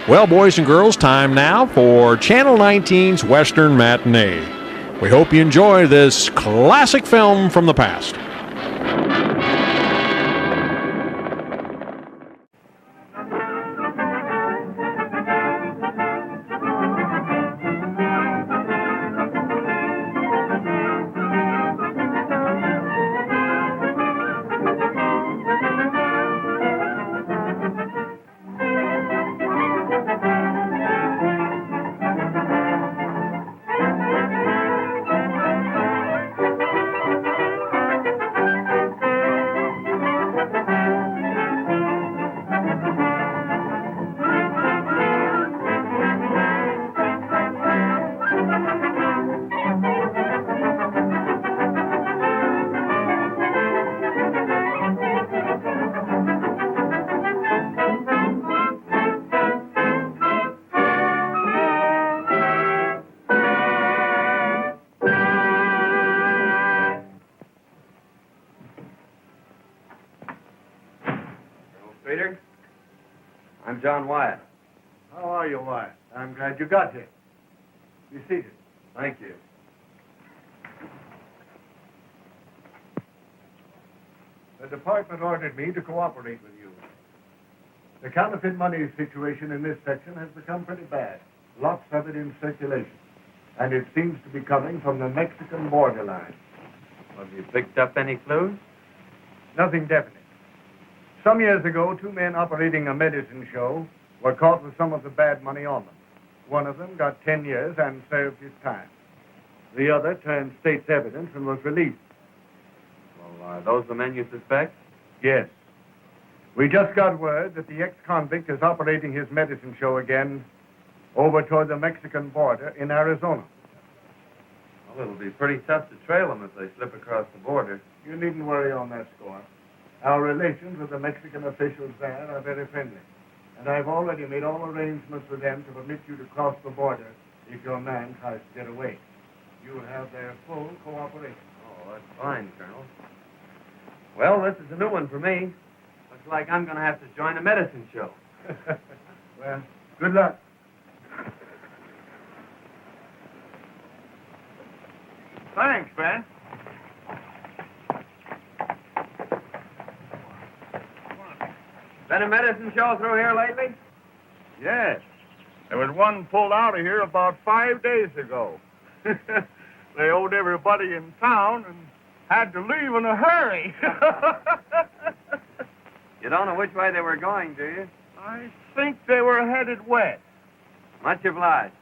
Well, boys and girls, time now for Channel 19's Western Matinee. We hope you enjoy this classic film from the past. Peter, I'm John Wyatt. How are you, Wyatt? I'm glad you got here. Be seated. Thank you. The department ordered me to cooperate with you. The counterfeit money situation in this section has become pretty bad. Lots of it in circulation. And it seems to be coming from the Mexican borderline. Have you picked up any clues? Nothing definite. Some years ago, two men operating a medicine show were caught with some of the bad money on them. One of them got 10 years and served his time. The other turned state's evidence and was released. Well, are those the men you suspect? Yes. We just got word that the ex-convict is operating his medicine show again over toward the Mexican border in Arizona. Well, it'll be pretty tough to trail them if they slip across the border. You needn't worry on that score. Our relations with the Mexican officials there are very friendly. And I've already made all arrangements with them to permit you to cross the border if your man tries to get away. You will have their full cooperation. Oh, that's fine, Colonel. Well, this is a new one for me. Looks like I'm going to have to join a medicine show. Well, good luck. Thanks, Ben. Been a medicine show through here lately? Yes. There was one pulled out of here about 5 days ago. They owed everybody in town and had to leave in a hurry. You don't know which way they were going, do you? I think they were headed west. Much obliged.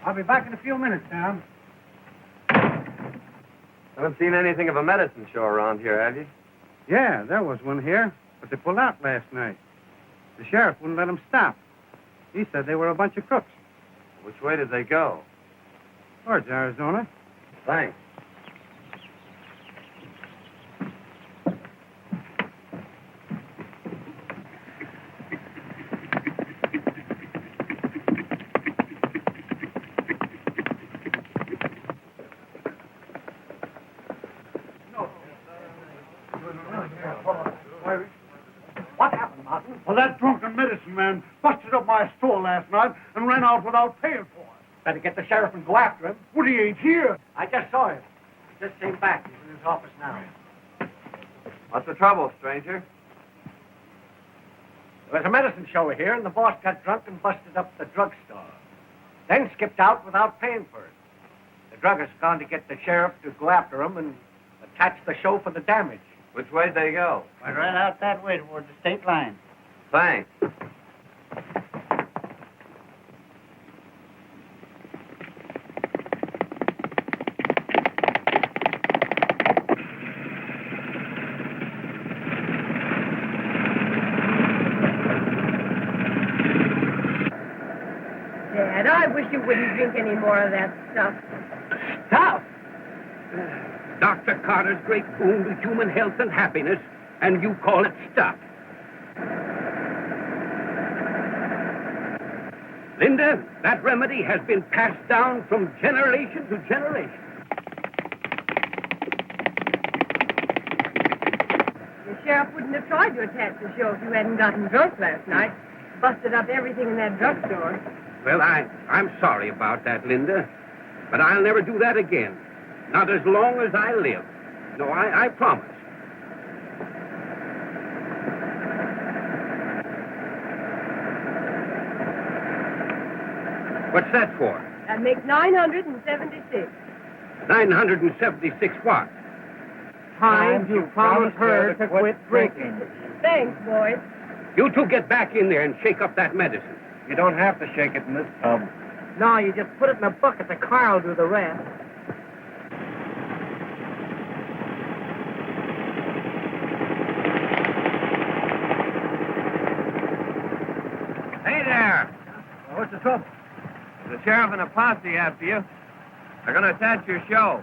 I'll be back in a few minutes, Sam. Haven't seen anything of a medicine show around here, have you? Yeah, there was one here, but they pulled out last night. The sheriff wouldn't let them stop. He said they were a bunch of crooks. Which way did they go? Towards Arizona. Thanks. What happened, Martin? Well, that drunken medicine man busted up my store last night and ran out without paying for it. Better get the sheriff and go after him. Well, he ain't here. I just saw him. He just came back. He's in his office now. What's the trouble, stranger? There was a medicine show here, and the boss got drunk and busted up the drugstore. Then skipped out without paying for it. The druggist's gone to get the sheriff to go after him and attach the show for the damage. Which way'd they go? I ran out that way toward the state line. Thanks. wish you wouldn't drink any more of that stuff. Stuff! Dr. Carter's great boon to human health and happiness, and you call it stuff. Linda, that remedy has been passed down from generation to generation. The sheriff wouldn't have tried to attack the show if you hadn't gotten drunk last night. Busted up everything in that drugstore. Well, I'm sorry about that, Linda. But I'll never do that again. Not as long as I live. No, I promise. What's that for? That makes 976. 976 what? Times you promised her to quit drinking. Thanks, boys. You two get back in there and shake up that medicine. You don't have to shake it in this tub. No, you just put it in a bucket. The car will do the rest. Hey there! What's the trouble? There's a sheriff and a posse after you. They're going to attach your show.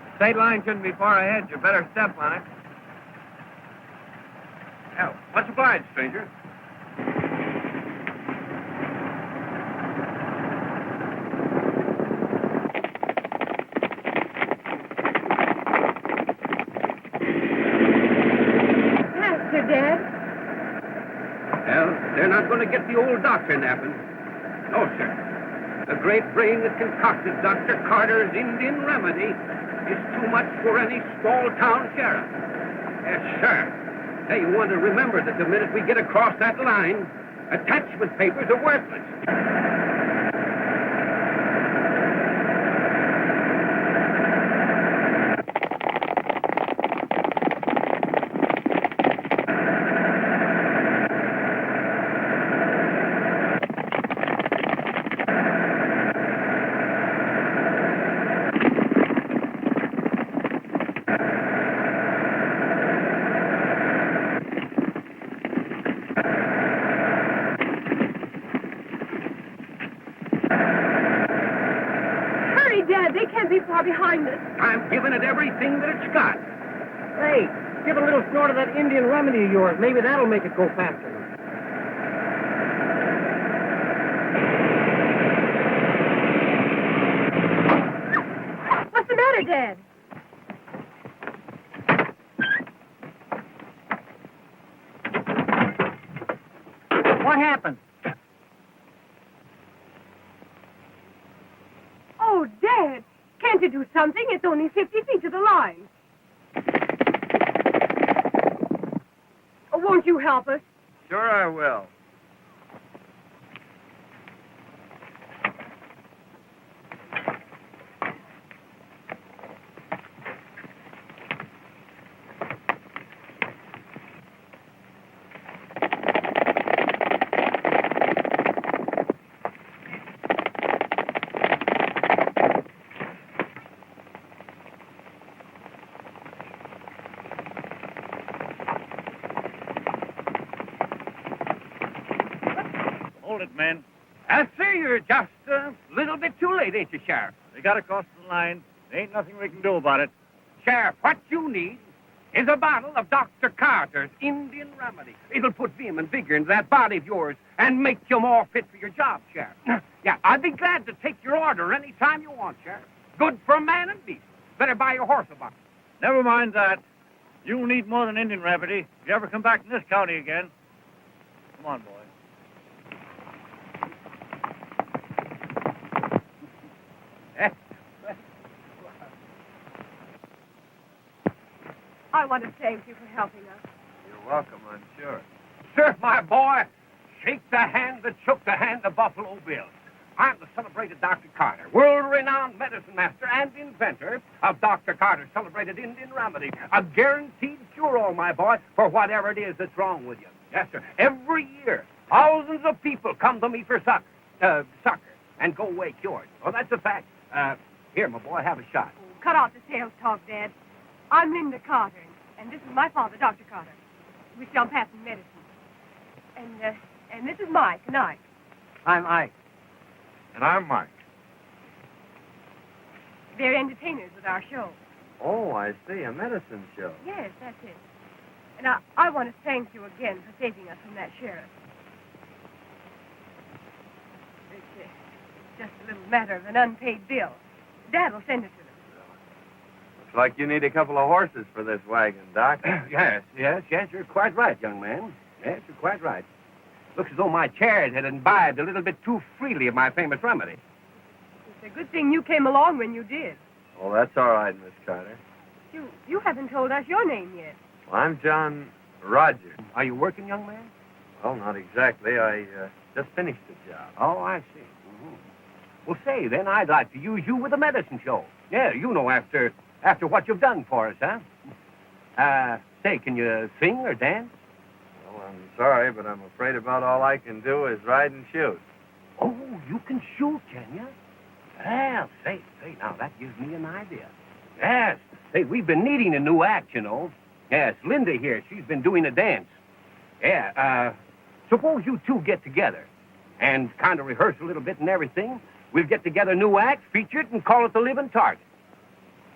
The state line shouldn't be far ahead. You better step on it. Yeah, much obliged, stranger. Faster, Dad. Well, they're not going to get the old doctor napping. No, sir. The great brain that concocted Dr. Carter's Indian remedy is too much for any small-town sheriff. Yes, sir. Hey, you want to remember that the minute we get across that line, attachment papers are worthless. Dad, they can't be far behind us. I'm giving it everything that it's got. Hey, give a little snort of that Indian remedy of yours. Maybe that'll make it go faster. What's the matter, Dad? What happened? Oh, Dad, can't you do something? It's only 50 feet to the line. Oh, won't you help us? Sure I will. Hold it, men. I see you're just a little bit too late, ain't you, Sheriff? They got across the line. There ain't nothing we can do about it. Sheriff, what you need is a bottle of Dr. Carter's Indian remedy. It'll put vim and vigor into that body of yours and make you more fit for your job, Sheriff. Yeah, I'd be glad to take your order any time you want, Sheriff. Good for man and beast. Better buy your horse a bottle. Never mind that. You'll need more than Indian remedy if you ever come back in this county again. Come on, boy. I want to thank you for helping us. You're welcome, I'm sure. Sir, my boy, shake the hand that shook the hand of Buffalo Bill. I'm the celebrated Dr. Carter, world-renowned medicine master and inventor of Dr. Carter's celebrated Indian remedy. A guaranteed cure-all, my boy, for whatever it is that's wrong with you. Yes, sir. Every year, thousands of people come to me for succor and go away cured. Oh, that's a fact. Here, my boy, have a shot. Cut off the sales talk, Dad. I'm Linda Carter, and this is my father, Dr. Carter. We sell patent medicine. And this is Mike and Ike. I'm Ike. And I'm Mike. They're entertainers with our show. Oh, I see. A medicine show. Yes, that's it. And I want to thank you again for saving us from that sheriff. It's just a little matter of an unpaid bill. Dad will send it to them. Looks like you need a couple of horses for this wagon, Doc. Yes, you're quite right, young man. Yes, you're quite right. Looks as though my chairs had imbibed a little bit too freely of my famous remedy. It's a good thing you came along when you did. Oh, that's all right, Miss Carter. You haven't told us your name yet. Well, I'm John Rogers. Are you working, young man? Well, not exactly. I just finished the job. Oh, I see. Well, say, then, I'd like to use you with a medicine show. Yeah, you know, after what you've done for us, huh? Say, can you sing or dance? Well, I'm sorry, but I'm afraid about all I can do is ride and shoot. Oh, you can shoot, can you? Well, say, now, that gives me an idea. Yes, say, we've been needing a new act, you know. Yes, Linda here, she's been doing a dance. Yeah, suppose you two get together and kind of rehearse a little bit and everything. We'll get together a new act, feature it, and call it The Living Target.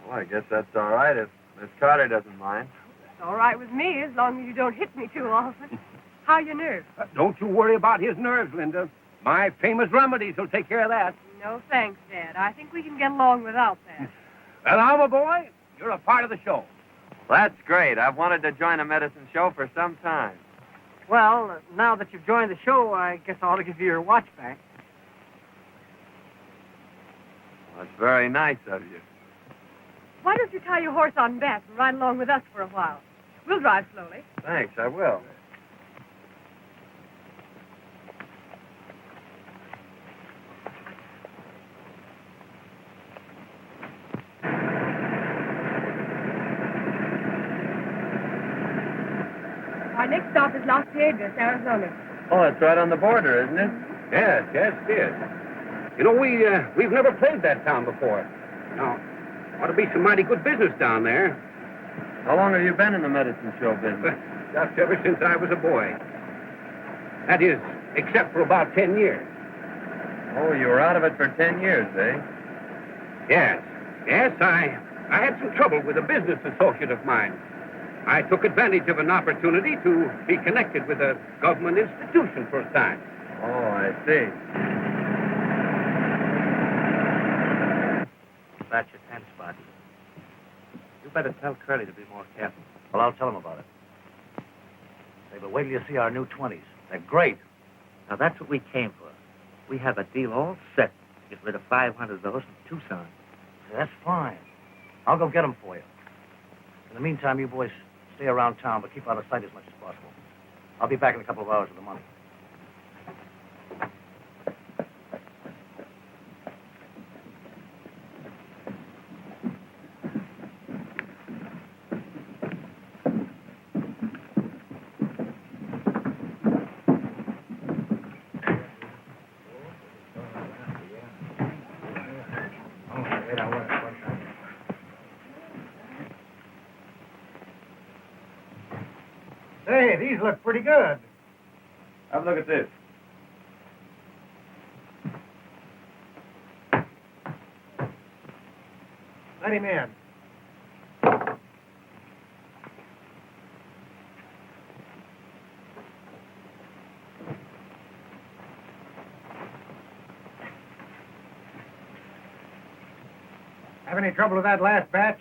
Well, I guess that's all right if Miss Carter doesn't mind. It's all right with me as long as you don't hit me too often. How are your nerves? Don't you worry about his nerves, Linda. My famous remedies will take care of that. No thanks, Dad. I think we can get along without that. And now, my boy, you're a part of the show. That's great. I've wanted to join a medicine show for some time. Well, now that you've joined the show, I guess I ought to give you your watch back. Well, that's very nice of you. Why don't you tie your horse on back and ride along with us for a while? We'll drive slowly. Thanks, I will. Our next stop is Las Vegas, Arizona. Oh, it's right on the border, isn't it? Yes, it is. You know, we've never played that town before. Now, ought to be some mighty good business down there. How long have you been in the medicine show business? Just ever since I was a boy. That is, except for about 10 years. Oh, you were out of it for 10 years, eh? Yes, I had some trouble with a business associate of mine. I took advantage of an opportunity to be connected with a government institution for a time. Oh, I see. That's your 10 spot. You better tell Curly to be more careful. Well, I'll tell him about it. Say, but wait till you see our new 20s. They're great. Now, that's what we came for. We have a deal all set. Get rid of 500 of those in Tucson. Say, that's fine. I'll go get them for you. In the meantime, you boys stay around town, but keep out of sight as much as possible. I'll be back in a couple of hours with the money. Hey, these look pretty good. Have a look at this. Let him in. Have any trouble with that last batch?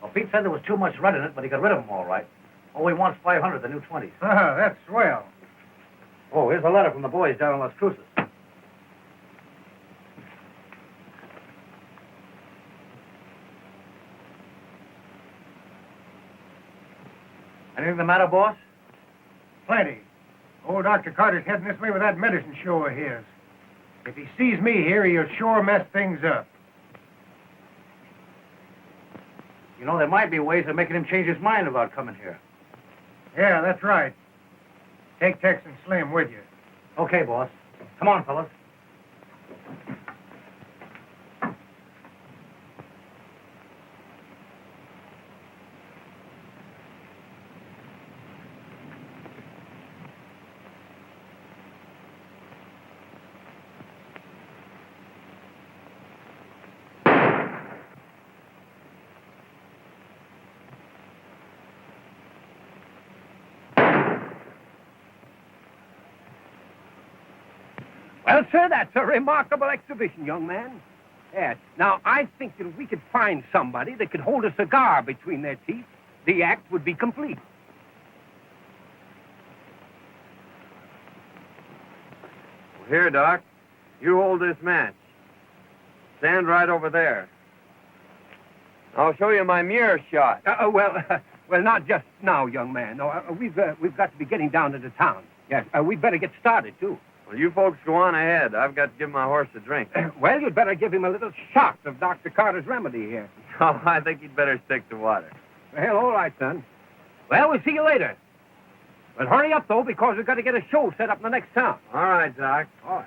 Well, Pete said there was too much red in it, but he got rid of them all right. All he wants 500, the new 20s. That's swell. Oh, here's a letter from the boys down in Las Cruces. Anything the matter, boss? Plenty. Old Dr. Carter's heading this way with that medicine show of his. If he sees me here, he'll sure mess things up. You know, there might be ways of making him change his mind about coming here. Yeah, that's right. Take Tex and Slim with you. Okay, boss. Come on, fellas. Well, sir, that's a remarkable exhibition, young man. Yes. Now, I think that if we could find somebody that could hold a cigar between their teeth, the act would be complete. Well, here, Doc. You hold this match. Stand right over there. I'll show you my mirror shot. Well, not just now, young man. No, we've got to be getting down to the town. Yes, we'd better get started, too. Well, you folks go on ahead. I've got to give my horse a drink. Well, you'd better give him a little shot of Dr. Carter's remedy here. No, I think he'd better stick to water. Well, all right, son. Well, we'll see you later. But hurry up, though, because we've got to get a show set up in the next town. All right, Doc. All right.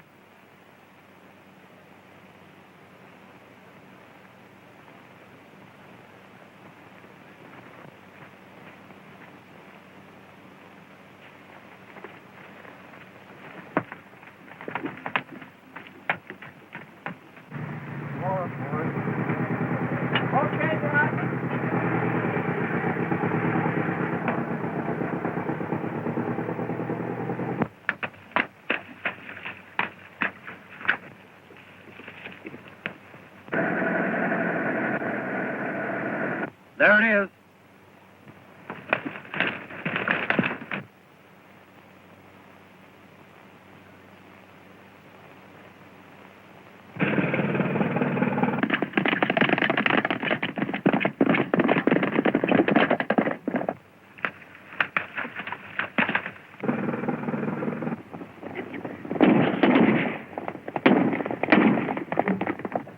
There it is.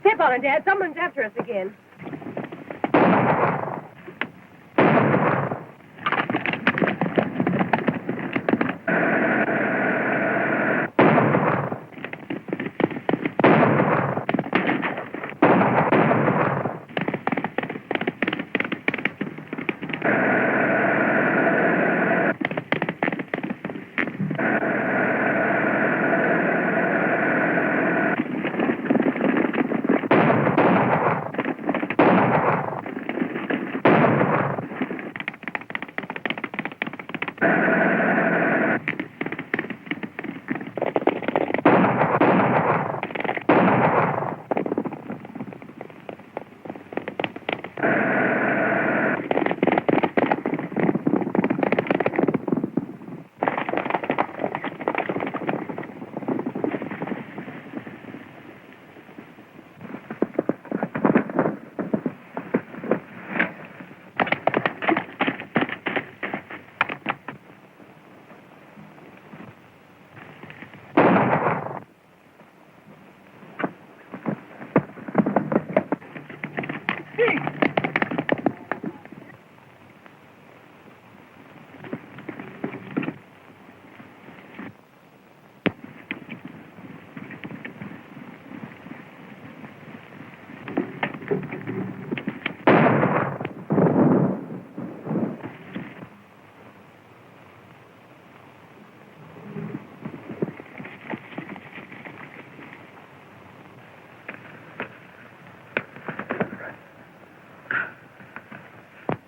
Step on it, Dad. Someone's after us again.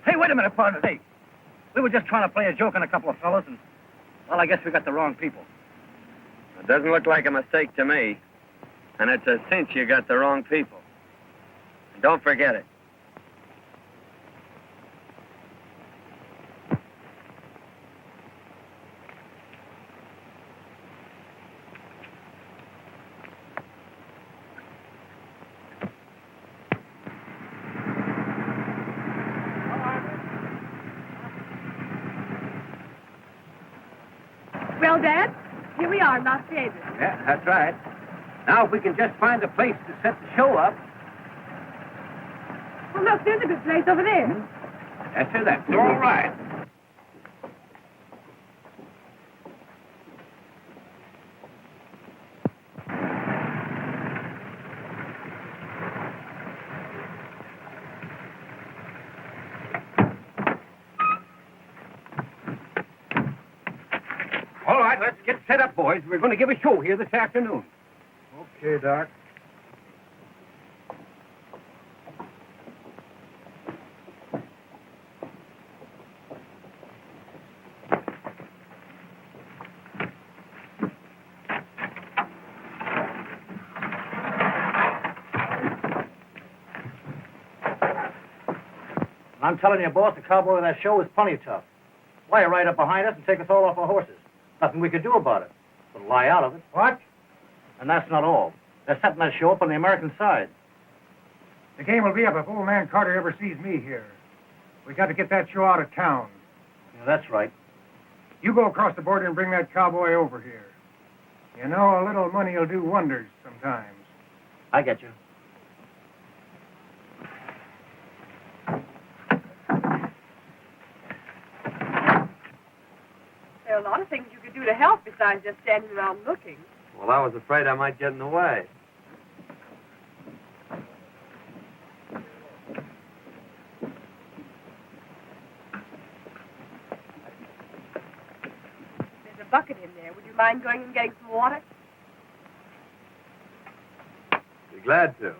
Hey, wait a minute, partner. Hey, we were just trying to play a joke on a couple of fellas, and, well, I guess we got the wrong people. It doesn't look like a mistake to me. And it's a cinch you got the wrong people. And don't forget it. Well, Dad, here we are in Las Vegas. Yeah, that's right. Now, if we can just find a place to set the show up. Well, look, there's a good place over there. That's it. That's all right. All right, let's get set up, boys. We're going to give a show here this afternoon. Okay, Doc. I'm telling you, boss, the cowboy of that show is plenty tough. Why, ride up behind us and take us all off our horses. Nothing we could do about it. But lie out of it. What? And that's not all. They're setting that show up on the American side. The game will be up if old man Carter ever sees me here. We got to get that show out of town. Yeah, that's right. You go across the border and bring that cowboy over here. You know, a little money will do wonders sometimes. I get you. There are a lot of things you could do to help besides just standing around looking. Well, I was afraid I might get in the way. There's a bucket in there. Would you mind going and getting some water? Be glad to.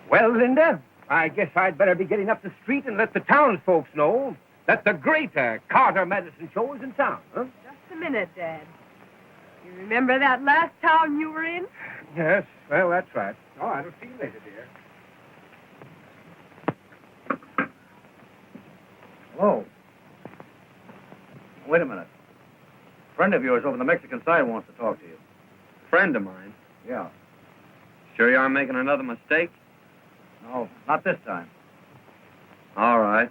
Well, Linda, I guess I'd better be getting up the street and let the townsfolk know that the greater Carter Medicine Show is in town, huh? Just a minute, Dad. You remember that last town you were in? Yes, well, that's right. Oh, I'll see you later, dear. Hello. Wait a minute. A friend of yours over on the Mexican side wants to talk to you. Friend of mine. Yeah. Sure you aren't making another mistake? No, not this time. All right.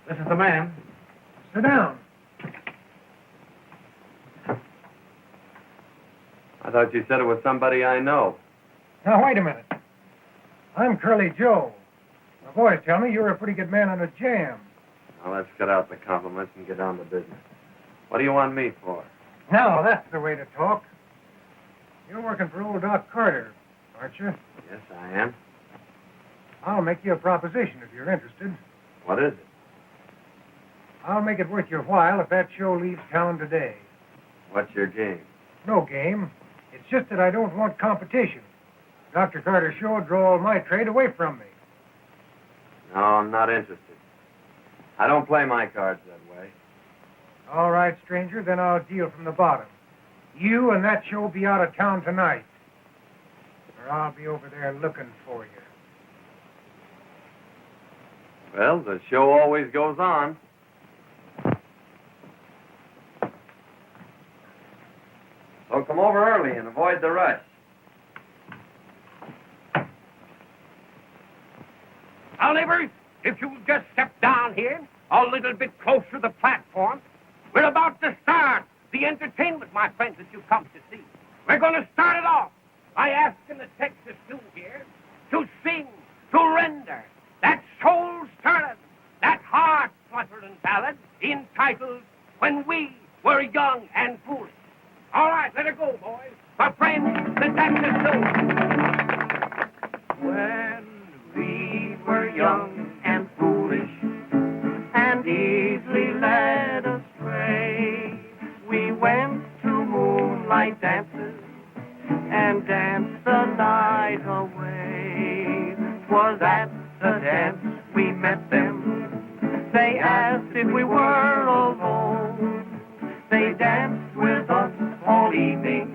This is the man. Sit down. I thought you said it was somebody I know. Now, wait a minute. I'm Curly Joe. My boys tell me you're a pretty good man on a jam. Now, let's cut out the compliments and get down to business. What do you want me for? Now, that's the way to talk. You're working for old Doc Carter, aren't you? Yes, I am. I'll make you a proposition if you're interested. What is it? I'll make it worth your while if that show leaves town today. What's your game? No game. It's just that I don't want competition. Dr. Carter's show would draw all my trade away from me. No, I'm not interested. I don't play my cards that way. All right, stranger, then I'll deal from the bottom. You and that show be out of town tonight, or I'll be over there looking for you. Well, the show always goes on. So come over early and avoid the rush. Now, neighbors, if you'll just step down here a little bit closer to the platform, we're about to start the entertainment, my friends, that you've come to see. We're going to start it off by asking the Texas Stew here to sing, to render that soul-stirring, that heart-fluttering ballad entitled When We Were Young and Foolish. All right, let it go, boys. My friends, the Texas Stew. When we were young and foolish and easily led astray, we went to moonlight dances and danced the night away. 'Twas at the dance we met them. They asked if we were alone. They danced with us all evening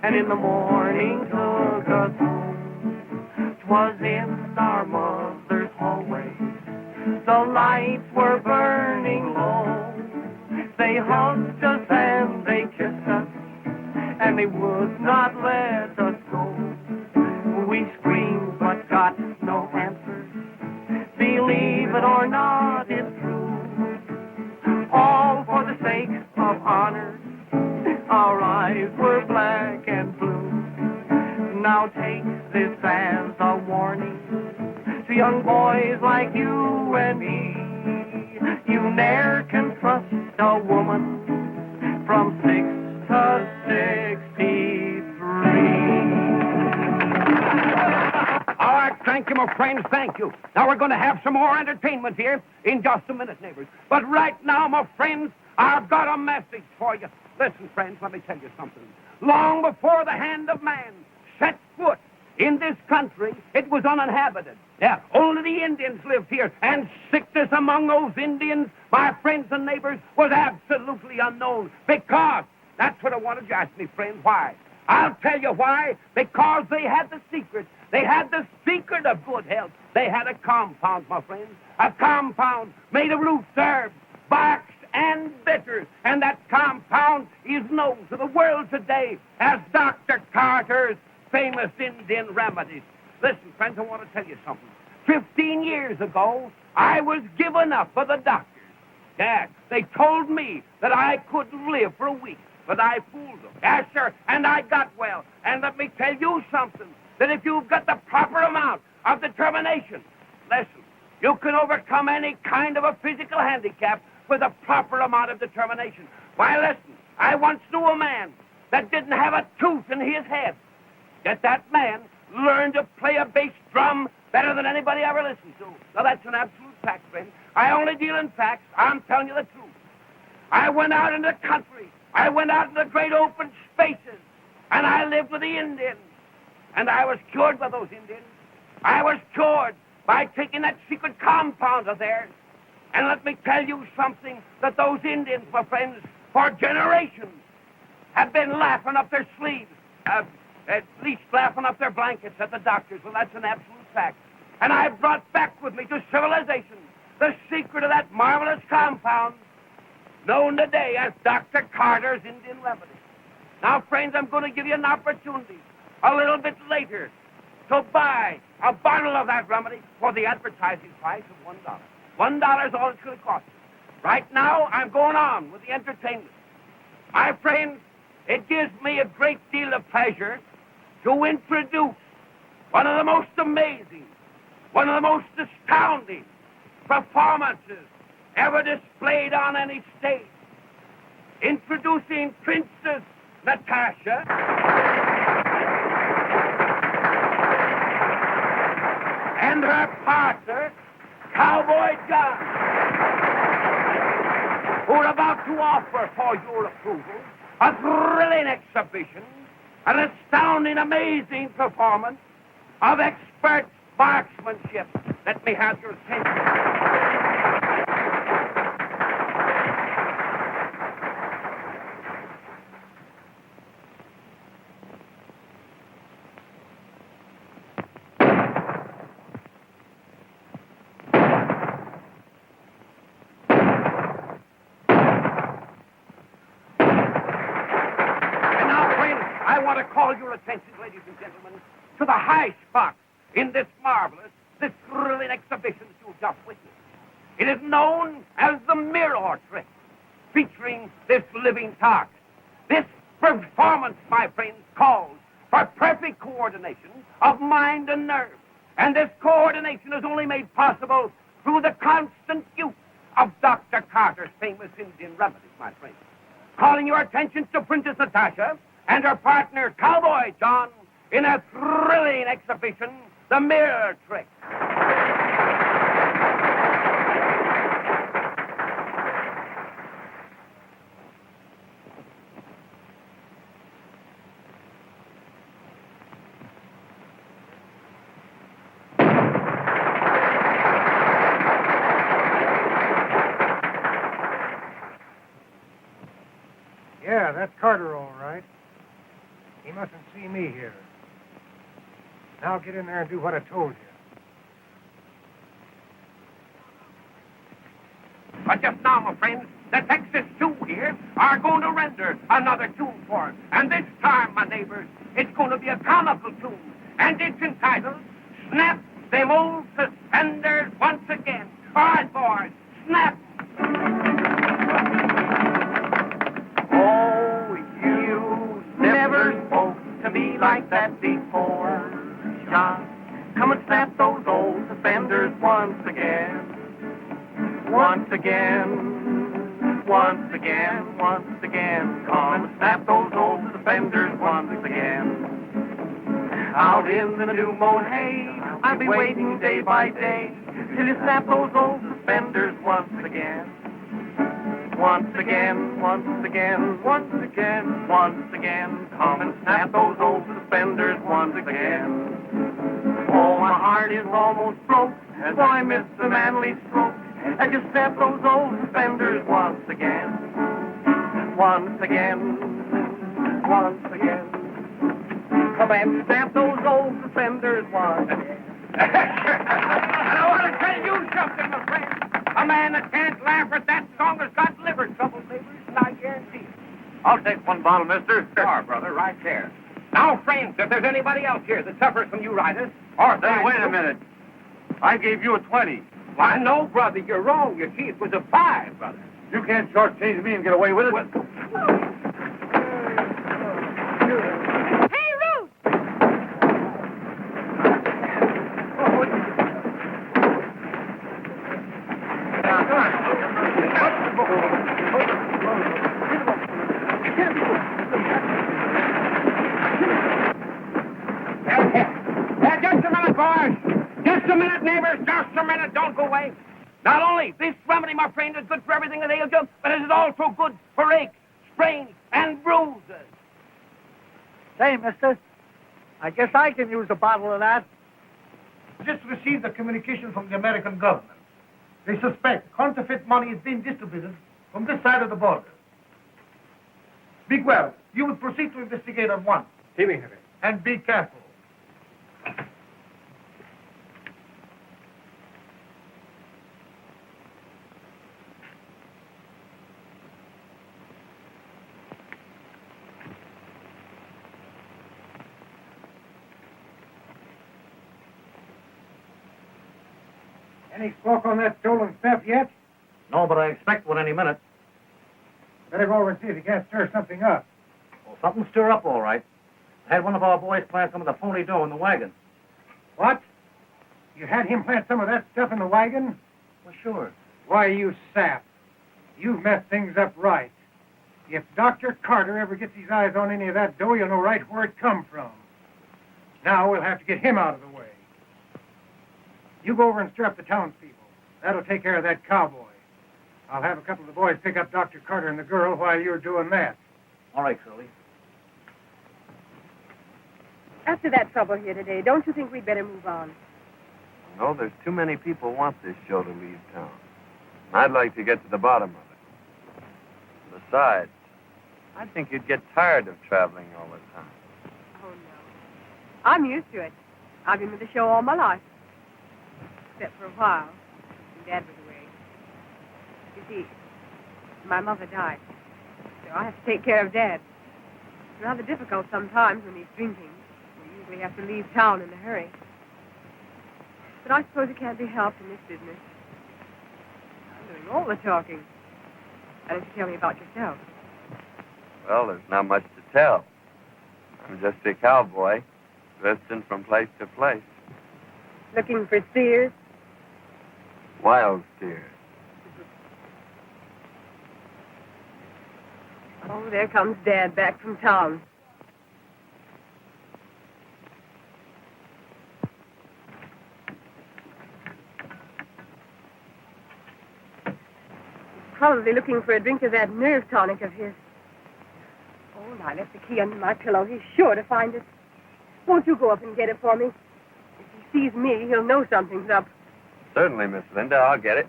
and in the morning took us home. 'Twas in our mother's hallway. The lights were burning low. They hugged us and they kissed us, and they would not let us go. We screamed but got no answer. Believe it or not, it's true. All for the sake of honor. Our eyes were black and blue. Now take this as a warning. to young boys like you and me. You ne'er can trust a woman from 6 to 63. All right, thank you, my friends, thank you. Now we're going to have some more entertainment here in just a minute, neighbors. But right now, my friends, I've got a message for you. Listen, friends, let me tell you something. Long before the hand of man set foot in this country, it was uninhabited. Yeah, only the Indians lived here, and sickness among those Indians, my friends and neighbors, was absolutely unknown. Because, that's what I wanted you to ask me, friends, why? I'll tell you why. Because they had the secret. They had the secret of good health. They had a compound, my friends. A compound made of roots, herbs, barks, and bitters. And that compound is known to the world today as Dr. Carter's famous Indian remedies. Listen, friends, I want to tell you something. 15 years ago, I was given up by the doctors. Yeah, they told me that I couldn't live for a week, but I fooled them. Yes, sir, and I got well. And let me tell you something, that if you've got the proper amount of determination, listen, you can overcome any kind of a physical handicap with a proper amount of determination. Why, listen, I once knew a man that didn't have a tooth in his head. Yet that man learned to play a bass drum better than anybody ever listened to. Now, that's an absolute fact, friend. I only deal in facts. I'm telling you the truth. I went out into the country. I went out into the great open spaces, and I lived with the Indians. And I was cured by those Indians. I was cured by taking that secret compound of theirs. And let me tell you something, that those Indians, my friends, for generations, have been laughing up their sleeves. At least laughing up their blankets at the doctors. Well, that's an absolute fact. And I brought back with me to civilization the secret of that marvelous compound known today as Dr. Carter's Indian remedy. Now, friends, I'm going to give you an opportunity a little bit later to buy a bottle of that remedy for the advertising price of $1. $1 is all it's going to cost you. Right now, I'm going on with the entertainment. My friends, it gives me a great deal of pleasure to introduce one of the most amazing, one of the most astounding performances ever displayed on any stage. Introducing Princess Natasha and her partner, Cowboy John, who are about to offer for your approval a thrilling exhibition, an astounding, amazing performance of expert marksmanship. Let me have your attention. Call your attention, ladies and gentlemen, to the high spot in this marvelous, this thrilling exhibition that you've just witnessed. It is known as the mirror trick, featuring this living target. This performance, my friends, calls for perfect coordination of mind and nerve. And this coordination is only made possible through the constant use of Dr. Carter's famous Indian remedies, my friends. Calling your attention to Princess Natasha and her partner, Cowboy John, in a thrilling exhibition, the mirror trick. Yeah, that's Carter, all right. He mustn't see me here. Now get in there and do what I told you. But just now, my friends, the Texas Two here are going to render another tune for us. And this time, my neighbors, it's going to be a comical tune. And it's entitled, Snap Them Old Suspenders Once Again. All right, boys, snap. Oh, you never spoke to me like that before, John. Come and snap those old suspenders once again, once again, once again. Come and snap those old suspenders once again. Out in the new mown hay, I'll be waiting day by day till you snap those old suspenders once again. Once again, once again, once again, once again. Come and snap those old suspenders once again. Oh, my heart is almost broke as I miss the manly stroke as you snap those old suspenders once again. Once again, once again. Come and snap those old suspenders once again. And I want to tell you something, my friend. A man that can't laugh at that song has got liver trouble, neighbors, and I guarantee it. I'll take one bottle, mister. Sure, brother, right there. Now, friends, if there's anybody else here that suffers from uritis, or... Hey, wait a minute. I gave you a 20. Why, no, brother, you're wrong. You see, it was a 5, brother. You can't shortchange me and get away with it. Hey, Ruth! Just a minute, boys. Just a minute, neighbors. Just a minute. Don't go away. Not only this remedy, my friend, is good for everything that ails you, but it is also good for aches, sprains, and bruises. Say, mister, I guess I can use a bottle of that. Just received a communication from the American government. They suspect counterfeit money is being distributed from this side of the border. Bigwell, you will proceed to investigate at once. See me, Henry. And be careful. Any smoke on that stolen stuff yet? No, but I expect one any minute. Better go over and see if you can't stir something up. Well, something stir up all right. I had one of our boys plant some of the phony dough in the wagon. What? You had him plant some of that stuff in the wagon? Well, sure. Why, you sap. You've messed things up right. If Dr. Carter ever gets his eyes on any of that dough, you'll know right where it come from. Now we'll have to get him out of the way. You go over and stir up the townspeople. That'll take care of that cowboy. I'll have a couple of the boys pick up Dr. Carter and the girl while you're doing that. All right, Curly. After that trouble here today, don't you think we'd better move on? No, there's too many people want this show to leave town. I'd like to get to the bottom of it. Besides, I think you'd get tired of traveling all the time. Oh, no. I'm used to it. I've been with the show all my life. Except for a while, when Dad was away. You see, my mother died, so I have to take care of Dad. It's rather difficult sometimes when he's drinking. We usually have to leave town in a hurry. But I suppose it can't be helped in this business. I'm doing all the talking. Why don't you tell me about yourself? Well, there's not much to tell. I'm just a cowboy, drifting from place to place. Looking for steers? Wild steers. Oh, there comes Dad back from town. He's probably looking for a drink of that nerve tonic of his. Oh, I left the key under my pillow. He's sure to find it. Won't you go up and get it for me? If he sees me, he'll know something's up. Certainly, Miss Linda. I'll get it.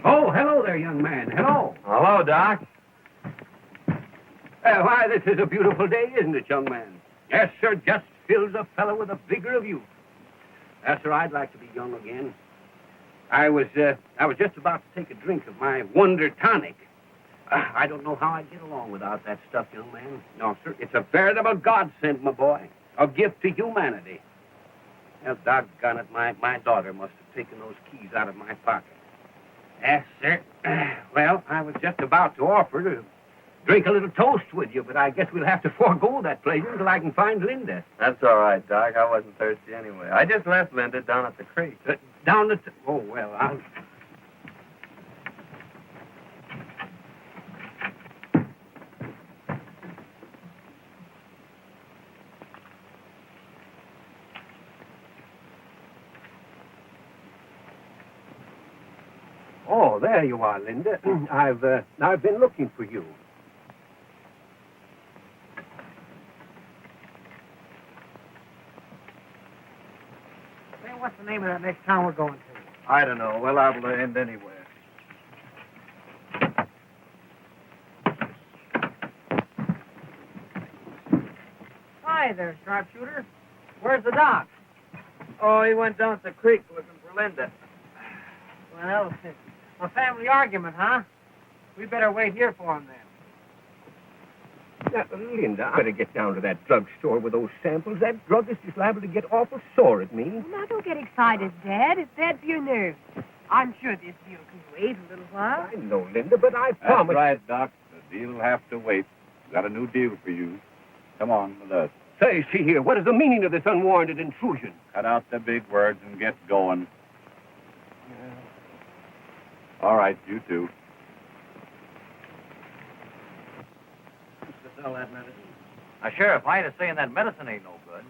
Oh, hello there, young man. Hello. Hello, Doc. Why, this is a beautiful day, isn't it, young man? Yes, sir, just fills a fellow with the vigor of youth. Yes, sir, I'd like to be young again. I was just about to take a drink of my Wonder Tonic. I don't know how I'd get along without that stuff, young man. No, sir, it's a veritable godsend, my boy. A gift to humanity. Well, doggone it, my daughter must have taken those keys out of my pocket. Yes, sir. Well, I was just about to offer to drink a little toast with you, but I guess we'll have to forego that pleasure until I can find Linda. That's all right, Doc. I wasn't thirsty anyway. I just left Linda down at the creek. Down the... Oh, well, I'll... Oh, there you are, Linda. I've been looking for you. Say, what's the name of that next town we're going to? I don't know. We're liable to end anywhere. Hi there, sharpshooter. Where's the doc? Oh, he went down to the creek looking for Linda. Well, a family argument, huh? We better wait here for him then. Now, Linda, I better get down to that drugstore with those samples. That druggist is liable to get awful sore at me. Now, don't get excited, Dad. It's bad for your nerves. I'm sure this deal can wait a little while. I know, Linda, but I promised... That's right, Doc. The deal will have to wait. We've got a new deal for you. Come on with us. Say, see here, what is the meaning of this unwarranted intrusion? Cut out the big words and get going. All right, you two. Sell that medicine. Now, Sheriff, I ain't saying that medicine ain't no good.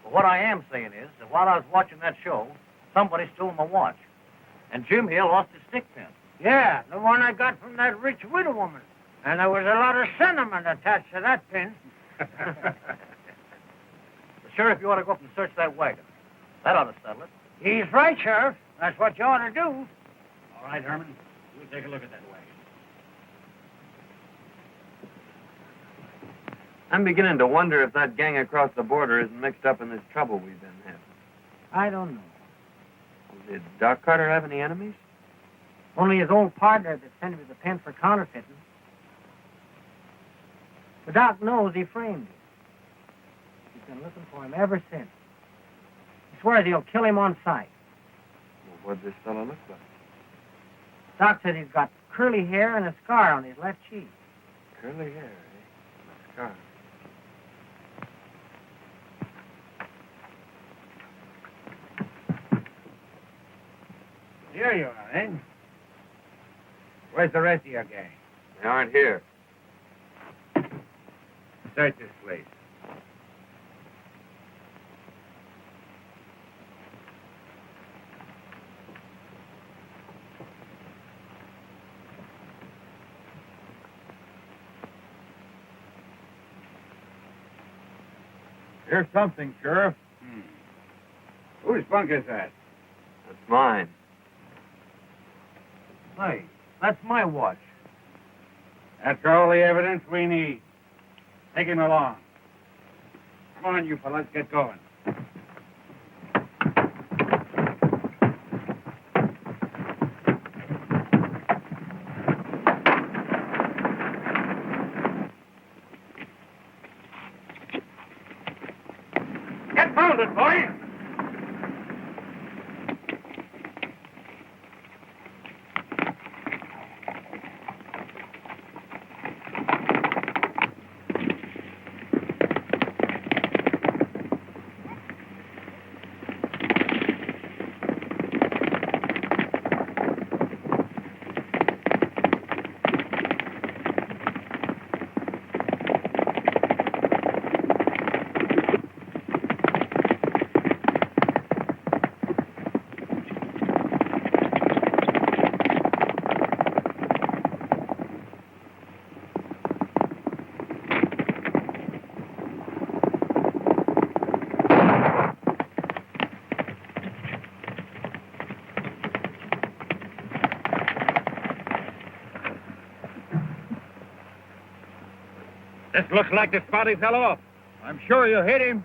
But what I am saying is that while I was watching that show, somebody stole my watch. And Jim here lost his stick pin. Yeah, the one I got from that rich widow woman. And there was a lot of sentiment attached to that pin. The Sheriff, you ought to go up and search that wagon. That ought to settle it. He's right, Sheriff. That's what you ought to do. All right, Herman. We'll take a look at that wagon. I'm beginning to wonder if that gang across the border isn't mixed up in this trouble we've been having. I don't know. Did Doc Carter have any enemies? Only his old partner that sent him to the pen for counterfeiting. The doc knows he framed him. He's been looking for him ever since. He swears he'll kill him on sight. Well, what'd this fellow look like? Doc says he's got curly hair and a scar on his left cheek. Curly hair, eh? A scar. Here you are, eh? Where's the rest of your gang? They aren't here. Search this place. Here's something, Sheriff. Whose bunk is that? That's mine. Hey, that's my watch. That's all the evidence we need. Take him along. Come on, you fellas, get going. Get mounted, boys! This looks like the spot he fell off. I'm sure you hit him.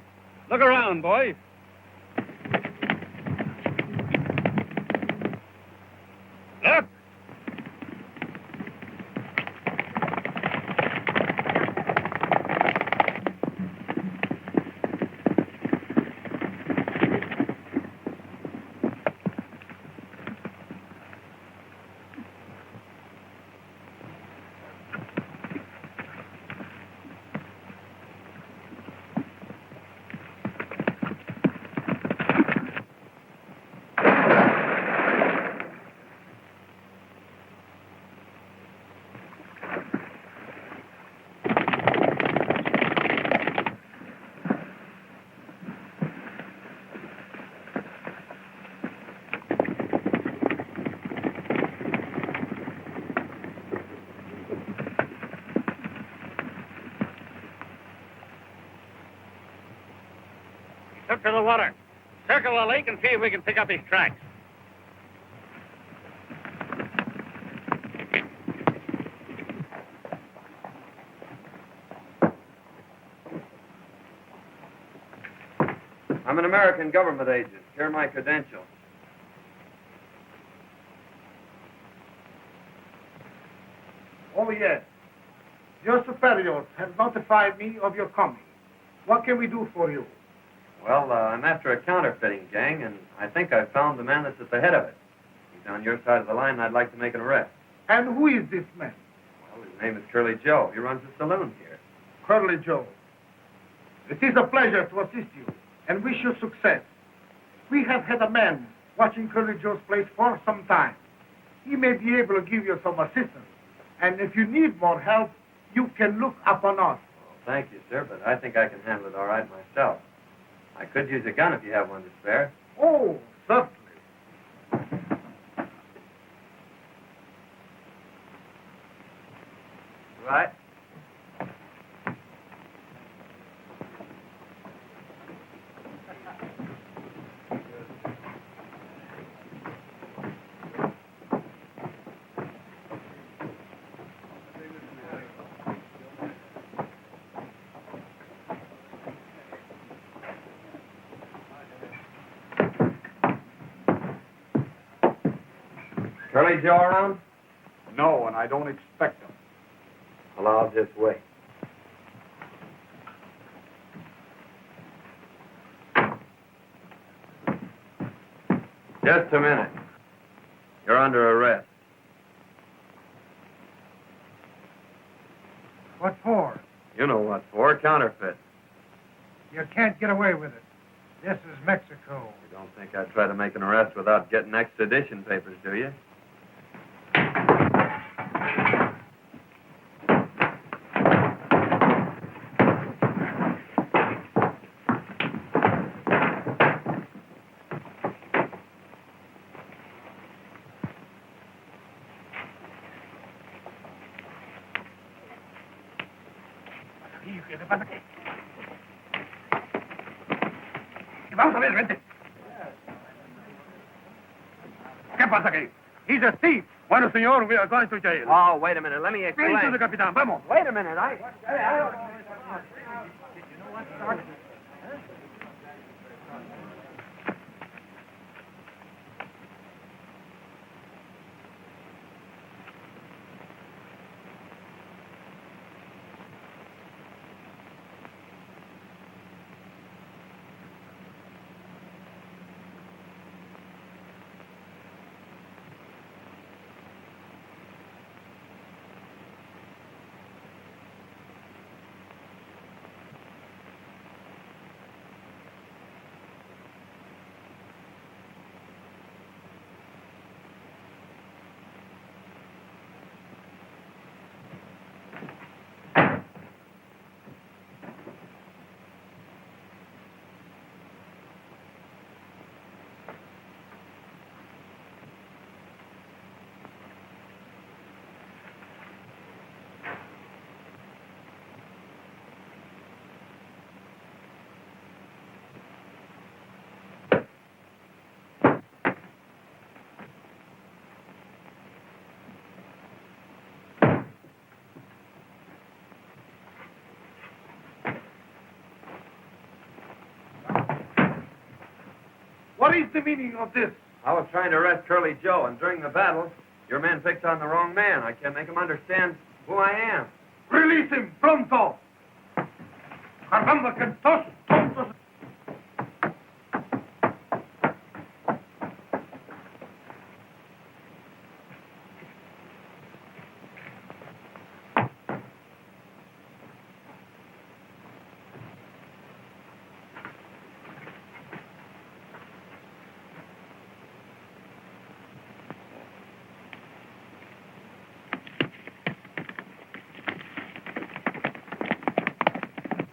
Look around, boys. Look! up to the water. Circle the lake and see if we can pick up his tracks. I'm an American government agent. Here are my credentials. Oh, yes. Your superiors have notified me of your coming. What can we do for you? Well, I'm after a counterfeiting gang, and I think I've found the man that's at the head of it. He's on your side of the line, and I'd like to make an arrest. And who is this man? Well, his name is Curly Joe. He runs a saloon here. Curly Joe. It is a pleasure to assist you, and wish you success. We have had a man watching Curly Joe's place for some time. He may be able to give you some assistance. And if you need more help, you can look upon us. Well, thank you, sir, but I think I can handle it all right myself. I could use a gun if you have one to spare. Oh, certainly. Right? Curly Joe around? No, and I don't expect him. Well, I'll just wait. Just a minute. You're under arrest. What for? You know what for. Counterfeit. You can't get away with it. This is Mexico. You don't think I'd try to make an arrest without getting extradition papers, do you? Vamos a ver, vente. ¿Qué pasa aquí? He's a thief. Bueno, senor, we are going to jail. Oh, wait a minute. Let me explain. Into the Capitan, vamos. Wait a minute. What is the meaning of this? I was trying to arrest Curly Joe, and during the battle, your men picked on the wrong man. I can't make him understand who I am. Release him, pronto! Caramba, que dos tontos!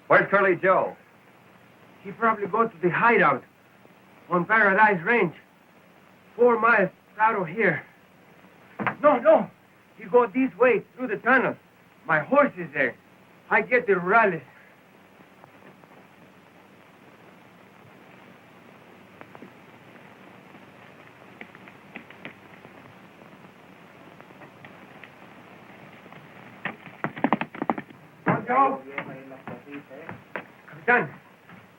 Where's Curly Joe? He probably go to the hideout on Paradise Range, 4 miles out of here. No. He go this way through the tunnel. My horse is there. I get the rallies. Joe. Capitan,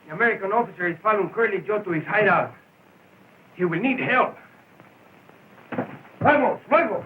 the American officer is following Curly Joe to his hideout. He will need help. Vamos, luego.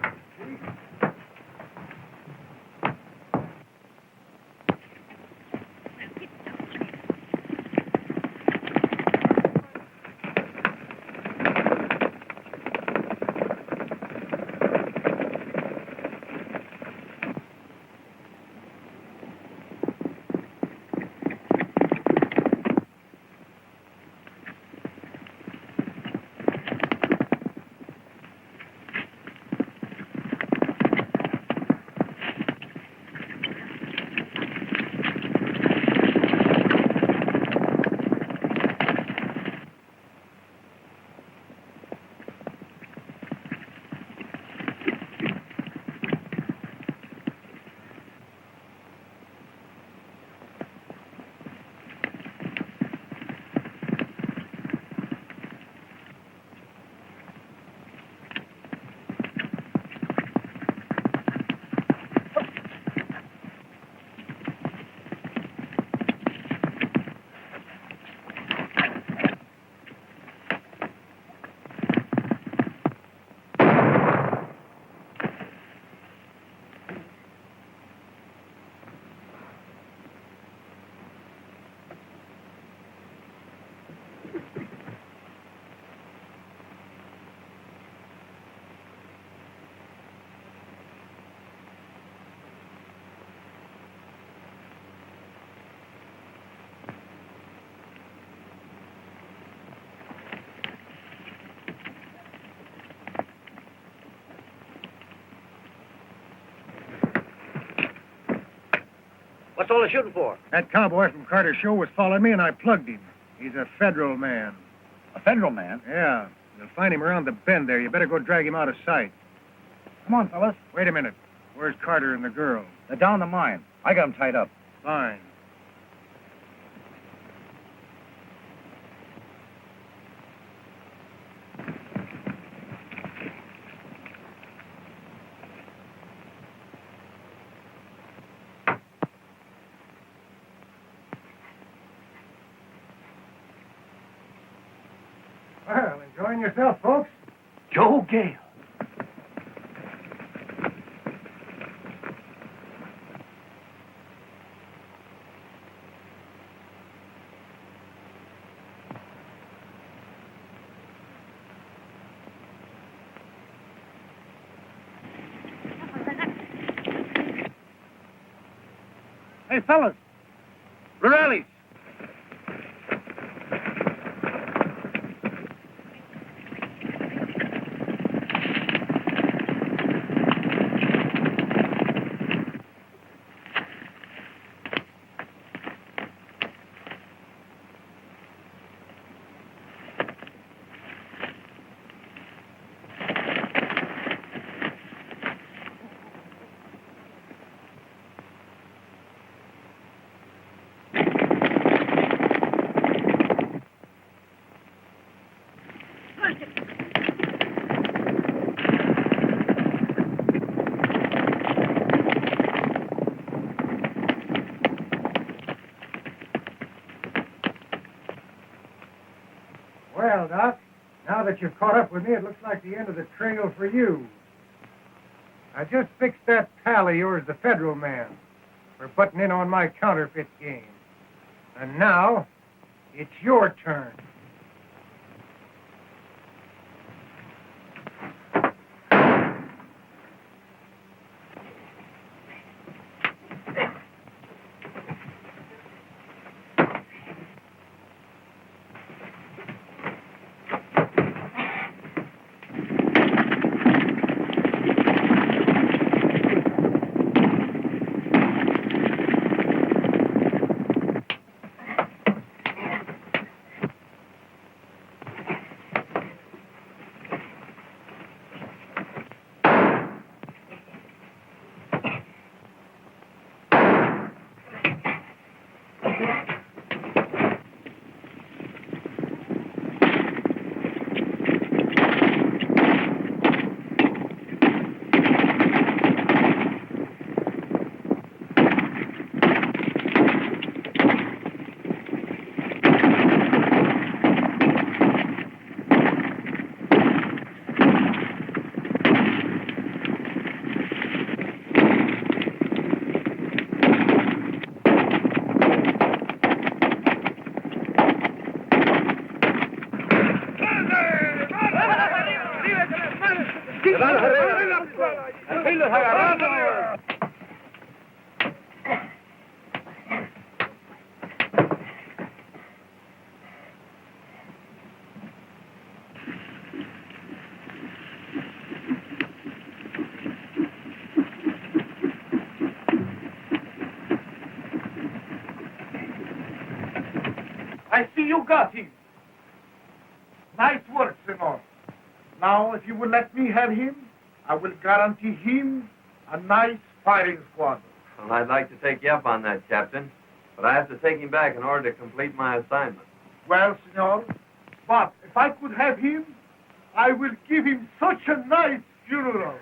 What's all the shooting for? That cowboy from Carter's show was following me, and I plugged him. He's a federal man. A federal man? Yeah. You'll find him around the bend there. You better go drag him out of sight. Come on, fellas. Wait a minute. Where's Carter and the girl? They're down the mine. I got them tied up. Fine. Well, enjoying yourself, folks? Joe Gale. Hey, fellas. Rurales. Well, Doc, now that you've caught up with me, it looks like the end of the trail for you. I just fixed that pal of yours, the federal man, for butting in on my counterfeit game. And now, it's your turn. ¡Ahí los agarramos! I see you got him. Nice work, senor. Now, if you will let me have him, I will guarantee him a nice firing squad. Well, I'd like to take you up on that, Captain, but I have to take him back in order to complete my assignment. Well, senor, but if I could have him, I will give him such a nice funeral.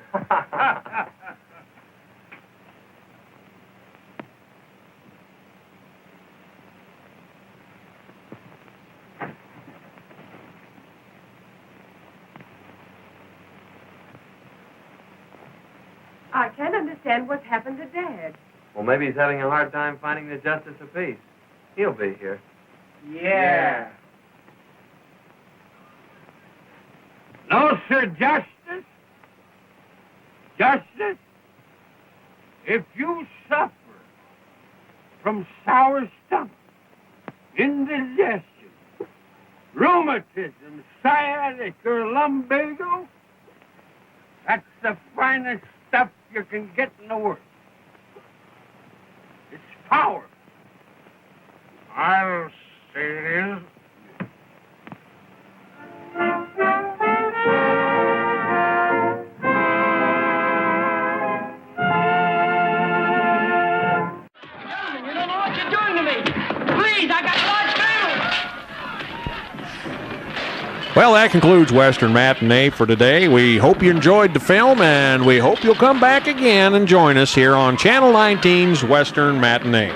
I can't understand what's happened to Dad. Well, maybe he's having a hard time finding the justice of peace. He'll be here. Yeah. No, sir, Justice. Justice, if you suffer from sour stomach, indigestion, rheumatism, sciatic, or lumbago, that's the finest stuff you can get in the world. It's power. I'll say it is. You don't know what you're doing to me. Please, I got large family. Well, that concludes Western Matinee for today. We hope you enjoyed the film, and we hope you'll come back again and join us here on Channel 19's Western Matinee.